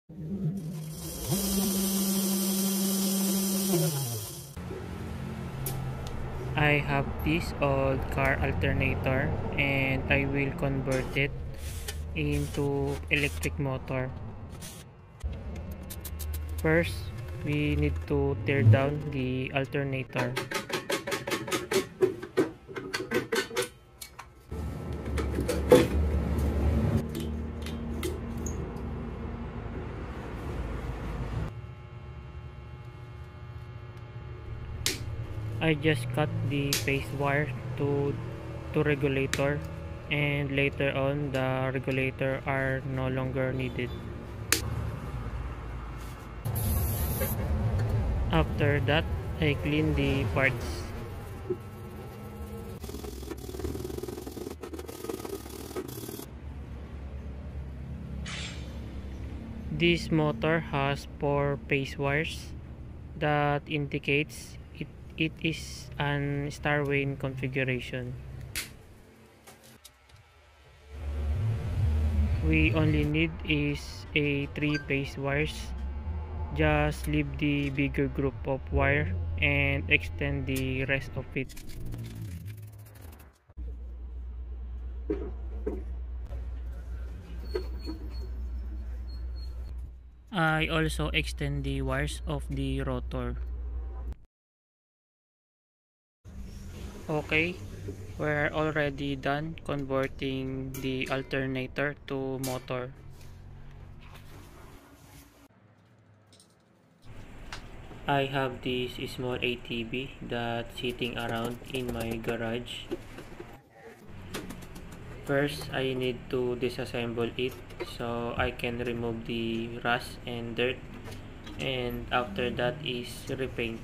I have this old car alternator and I will convert it into electric motor. First, we need to tear down the alternator. I just cut the phase wire to regulator, and later on the regulator are no longer needed. After that, I clean the parts. This motor has 4 phase wires that indicates it is an Starwane configuration. We only need is a 3 phase wires. Just leave the bigger group of wire and extend the rest of it. I also extend the wires of the rotor. Okay, we're already done converting the alternator to motor. I have this small ATV that's sitting around in my garage. First, I need to disassemble it so I can remove the rust and dirt, and after that is repaint.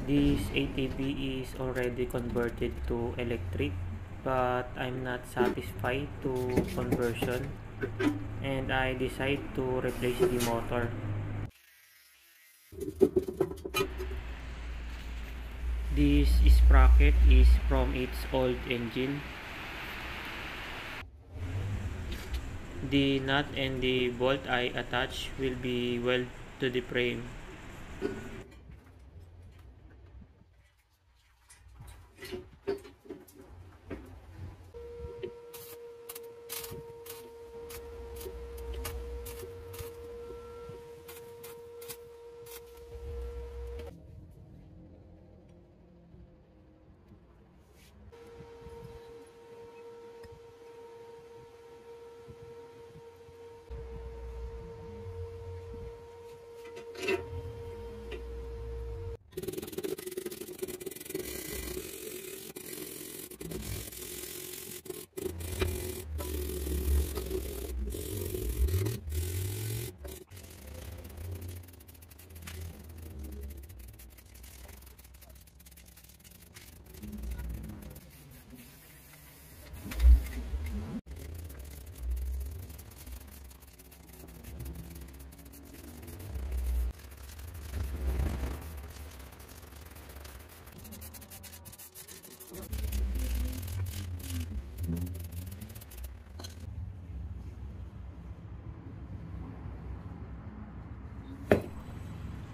This ATV is already converted to electric, but I'm not satisfied to conversion and I decide to replace the motor. This sprocket is from its old engine. The nut and the bolt I attach will be welded to the frame.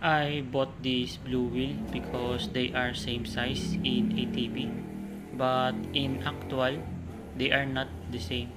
I bought this blue wheel because they are same size in ATV, but in actual, they are not the same.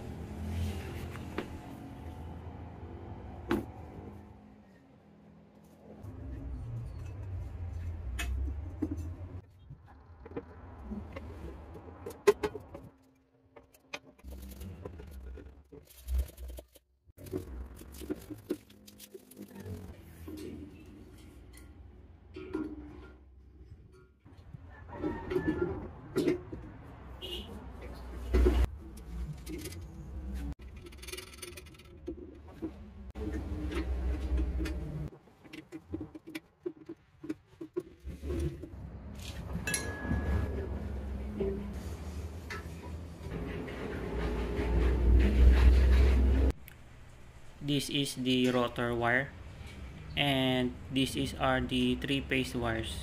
This is the rotor wire, and are the 3 phase wires.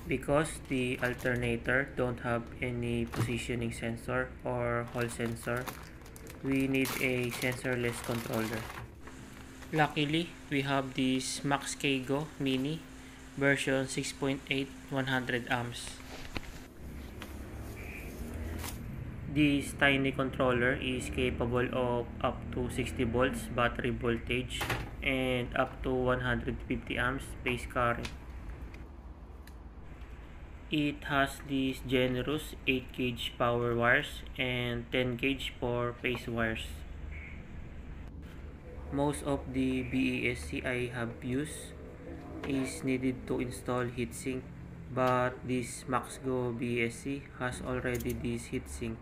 Because the alternator don't have any positioning sensor or hall sensor, we need a sensorless controller. Luckily, we have this Maxkego Mini version 6.8 100 amps. This tiny controller is capable of up to 60 volts battery voltage and up to 150 amps phase current. It has these generous 8 gauge power wires and 10 gauge for phase wires. Most of the BESC I have used is needed to install heatsink, but this Maxgo BESC has already this heatsink.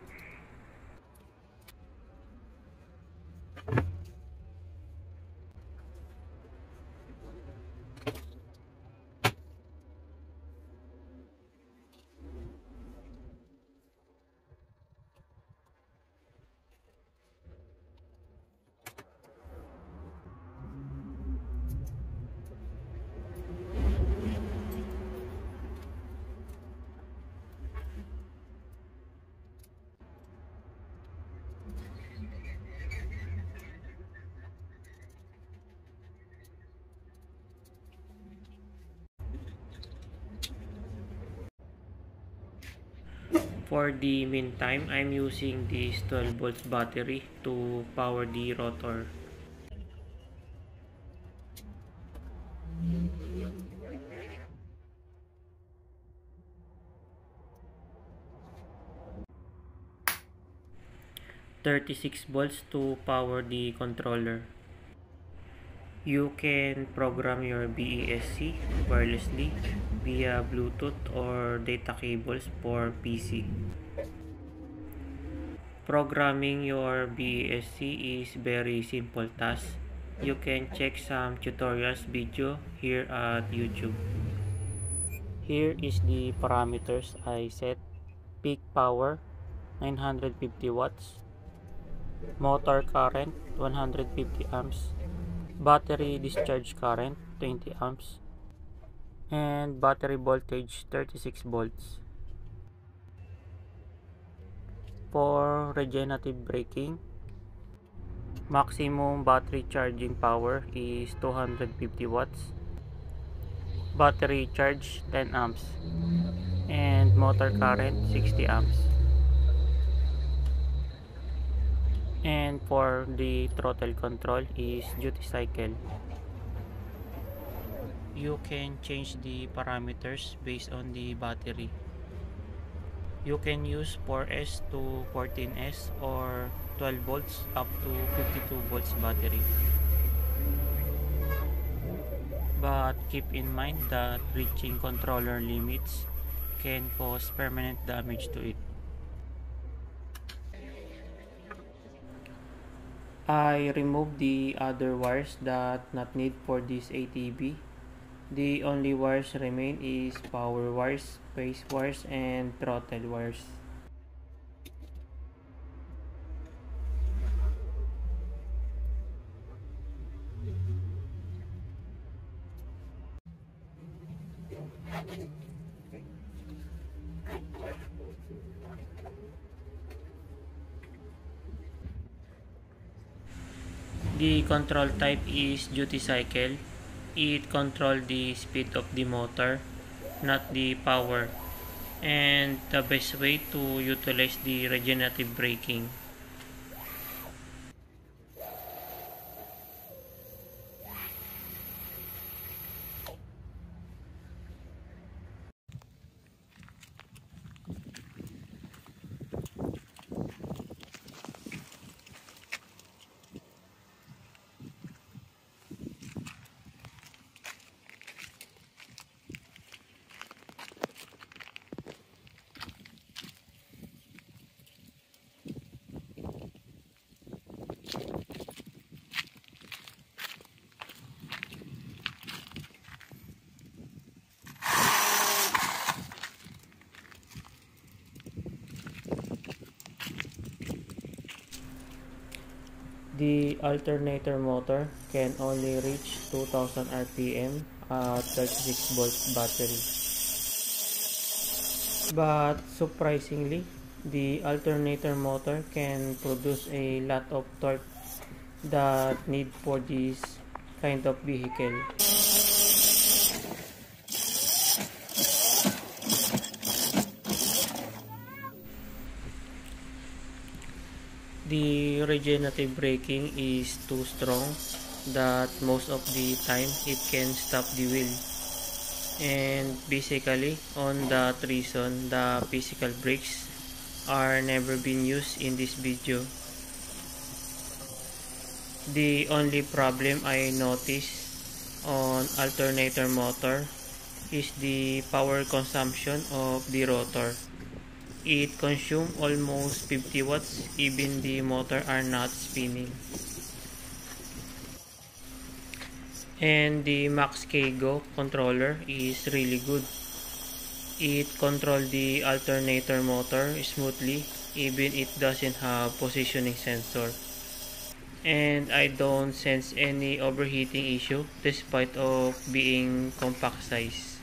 For the meantime, I'm using this 12 volts battery to power the rotor. "36 volts to power the controller. You can program your BESC wirelessly via Bluetooth or data cables for PC. Programming your BESC is very simple task. You can check some tutorials video here at YouTube. Here is the parameters I set. Peak power 950 watts, motor current 150 amps, battery discharge current 20 amps, and battery voltage 36 volts. For regenerative braking, maximum battery charging power is 250 watts, battery charge 10 amps, and motor current 60 amps. And for the throttle control is duty cycle. You can change the parameters based on the battery. You can use 4S to 14S or 12 volts up to 52 volts battery. But keep in mind that reaching controller limits can cause permanent damage to it. I removed the other wires that not need for this ATB. The only wires remain is power wires, phase wires, and throttle wires. The control type is duty cycle. It controls the speed of the motor, not the power, and the best way to utilize the regenerative braking. The alternator motor can only reach 2000 RPM at 36 volt battery. But surprisingly, the alternator motor can produce a lot of torque that need for this kind of vehicle. The regenerative braking is too strong that most of the time it can stop the wheel. And basically, on that reason, the physical brakes are never been used in this video. The only problem I noticed on alternator motor is the power consumption of the rotor. It consumes almost 50 watts even the motor are not spinning. And the Max-K Go controller is really good. It controls the alternator motor smoothly even it doesn't have positioning sensor. And I don't sense any overheating issue despite of being compact size.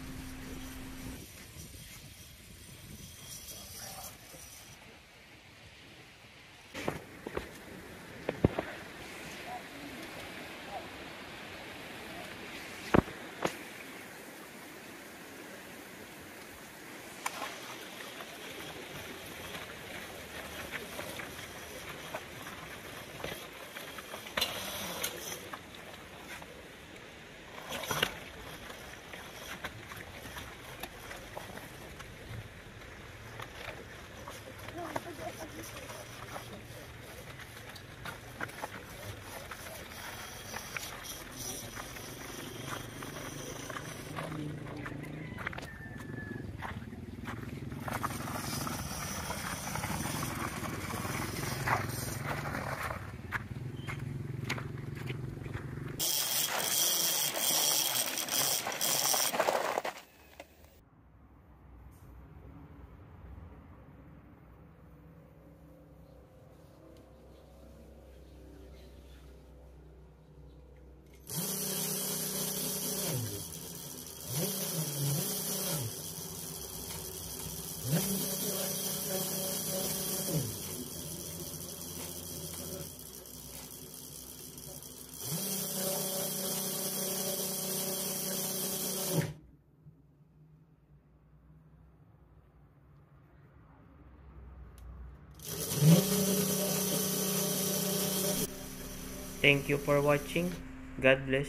Thank you for watching. God bless.